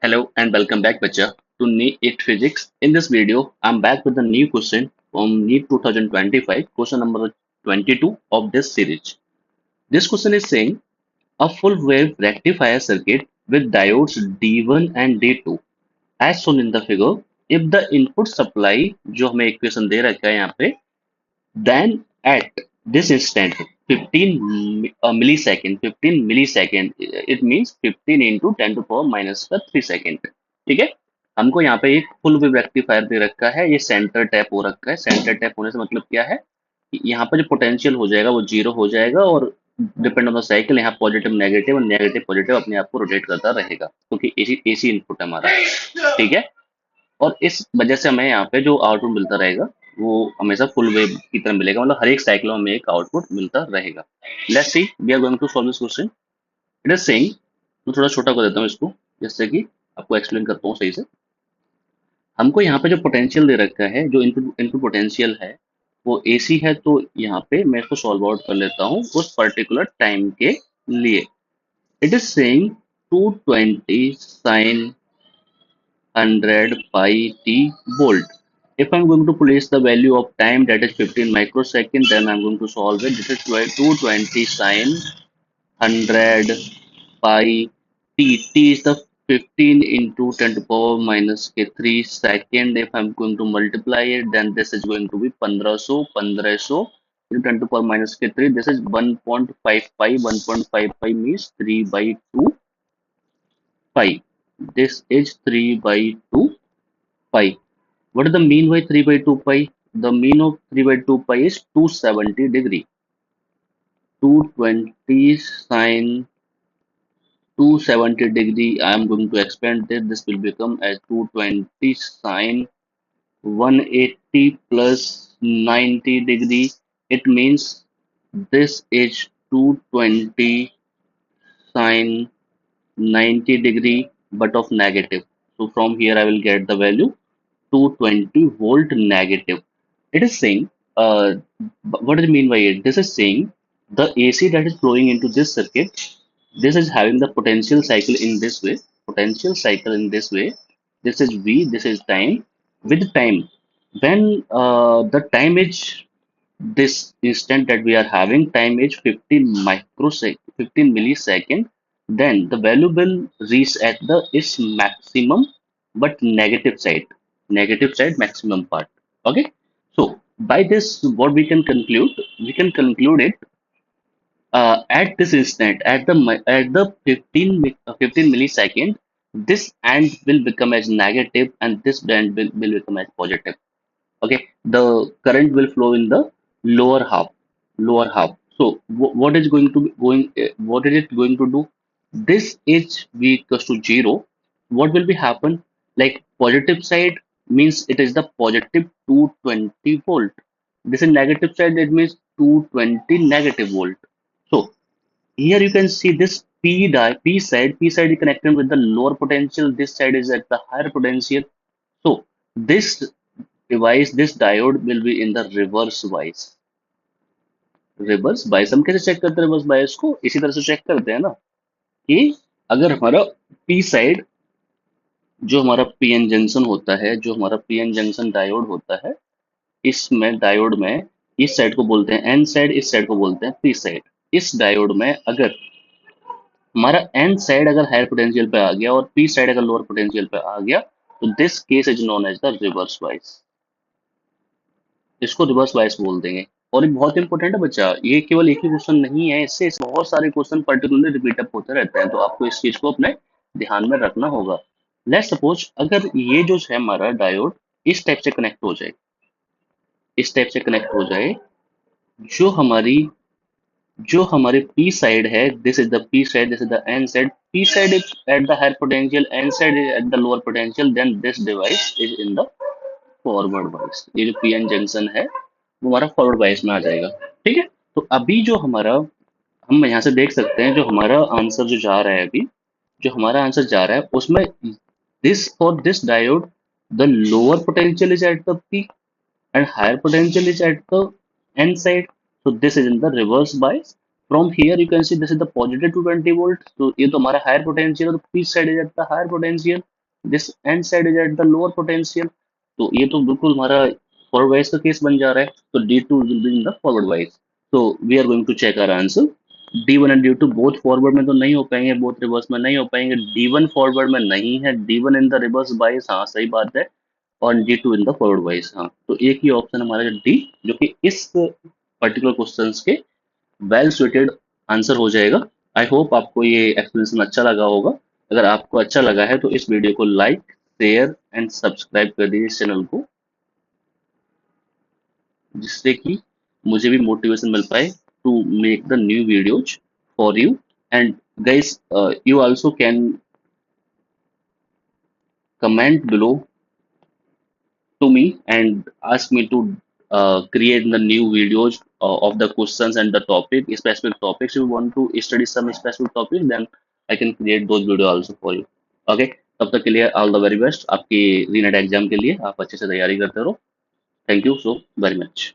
Hello and welcome back, Bacha, to NEET Physics. In this video, I'm back with a new question from NEET 2025, question number 22 of this series. This question is saying a full wave rectifier circuit with diodes D1 and D2 as shown in the figure. If the input supply जो हमें equation दे रखा है यहाँ पे, then at this instant 15 millisecond, it means 15 into 10 to power minus का 3 second. ठीक है, हमको यहाँ पे एक फुल वेव रेक्टिफायर दे रखा है, ये सेंटर टैप हो रखा है. सेंटर टैप होने से मतलब क्या है कि यहाँ पर जो पोटेंशियल हो जाएगा वो जीरो हो जाएगा और डिपेंड ऑन द साइकिल यहाँ पॉजिटिव नेगेटिव और नेगेटिव पॉजिटिव अपने आप को रोटेट करता रहेगा क्योंकि एसी इनपुट है हमारा. ठीक है, और इस वजह से हमें यहाँ पे जो आउटपुट मिलता रहेगा वो हमेशा फुल वेव की तरह मिलेगा, मतलब हर एक साइकिल में हमें एक आउटपुट मिलता रहेगा. Let's see we are going to solve this question. It is saying, मैं थोड़ा छोटा कर देता हूँ इसको जिससे कि आपको एक्सप्लेन करता हूँ सही से. हमको यहाँ पे जो पोटेंशियल दे रखा है, जो इनपुट इनपुट पोटेंशियल है वो एसी है, तो यहाँ पे मैं इसको सॉल्व आउट कर लेता हूँ उस पर्टिकुलर टाइम के लिए. It is saying 220 sin 100 pi t volt. If I'm going to place the value of time, that is 15 microsecond, then I'm going to solve it. This is 220 sin 100 pi t. T is the 15 into 10 to power minus के 3 second. If I'm going to multiply it, then this is going to be 1500 into 10 to power minus के 3. This is 1.5 pi. 1.5 pi means 3 by 2 pi. This is 3 by 2 pi. What is the mean by 3 by 2 pi? The mean of 3 by 2 pi is 270 degree. 220 sin 270 degree. I am going to expand this. This will become as 220 sin 180 plus 90 degree. It means this is 220 sin 90 degree but of negative. So from here I will get the value 220 volt negative. It is saying, what does it mean by it? This is saying the AC that is flowing into this circuit, this is having the potential cycle in this way. Potential cycle in this way. This is V. This is time. With time, when the time is this instant that we are having, time is 15 microsecond, 15 millisecond, then the value will reach at the its maximum but negative side maximum part. Okay, so by this what we can conclude it, at this instant at the 15 millisecond, this end will become as negative and this end will become as positive. Okay, the current will flow in the lower half. So what is going to be going what is it going to do? This is v equals to 0. What will be happen, like positive side means it is the positive 220 volt. This is negative side, it means 220 negative volt. So here you can see this p side is connected with the lower potential, this side is at the higher potential. So this device, this diode will be in the reverse bias. Reverse bias हम कैसे check करते हैं? Reverse bias को इसी तरह से check करते हैं ना कि अगर हमारा पी साइड, जो हमारा पीएन जंक्शन होता है, जो हमारा पीएन जंक्शन डायोड होता है, इसमें डायोड में इस साइड को बोलते हैं एन साइड, इस साइड को बोलते हैं पी साइड. इस डायोड में अगर हमारा एन साइड अगर हायर पोटेंशियल पे आ गया और पी साइड अगर लोअर पोटेंशियल पे आ गया, तो this case is known as the reverse bias. इसको रिवर्स बायस बोल देंगे. और ये बहुत इंपॉर्टेंट है बच्चा, ये केवल एक ही क्वेश्चन नहीं है, इससे बहुत सारे क्वेश्चन पर्टिकुलरली रिपीट अप होते रहते हैं, तो आपको इस चीज को अपने ध्यान में रखना होगा. लेट्स सपोज अगर ये जो है हमारा डायोड इस टाइप से कनेक्ट हो जाए, इस टाइप से कनेक्ट हो जाए, जो हमारी जो हमारे पी साइड है, this is the P side, this is the N side. P side is at the higher potential, N side is at the lower potential, then this device is in the forward bias. ये जो PN junction है वो हमारा forward bias में आ जाएगा. ठीक है, तो अभी जो हमारा, हम यहाँ से देख सकते हैं जो हमारा आंसर जो जा रहा है, अभी जो हमारा आंसर जा रहा है उसमें this for this diode the lower potential is at the P and higher potential is at the n side. So this is in the reverse bias. From here you can see this is the positive 220 volt. So ये तो हमारा higher potential है, तो P side is at the higher potential. This and side is at the lower potential. तो ये तो बिल्कुल हमारा फॉरवर्ड वाइज का केस बन जा रहा है, तो D2 will be in the forward wise. तो we are going to check our answer. D1 and D2 both forward में तो नहीं हो पाएंगे, बोथ रिवर्स में नहीं हो पाएंगे। D1 फॉरवर्ड में नहीं है, D1 in the reverse bias, हाँ सही बात है, और D2 in the forward wise, हाँ। तो एक ही ऑप्शन हमारा डी, जो कि इस पर्टिकुलर क्वेश्चन के वेल सुटेड आंसर हो जाएगा। आई होप आपको ये एक्सप्लेनेशन अच्छा लगा होगा। अगर आपको अच्छा लगा है तो इस वीडियो को लाइक, शेयर एंड सब्सक्राइब कर दीजिए इस चैनल को, जिससे कि मुझे भी मोटिवेशन मिल पाए to make the new videos for you. And guys, you also can comment below to me and ask me to create the new videos of the questions and the topic, specific topics. If you want to study some specific topic, then I can create those video also for you. Okay, तब तक के लिए all the very best आपकी रीनेट exam के लिए। आप अच्छे से तैयारी करते रहो। Thank you so very much.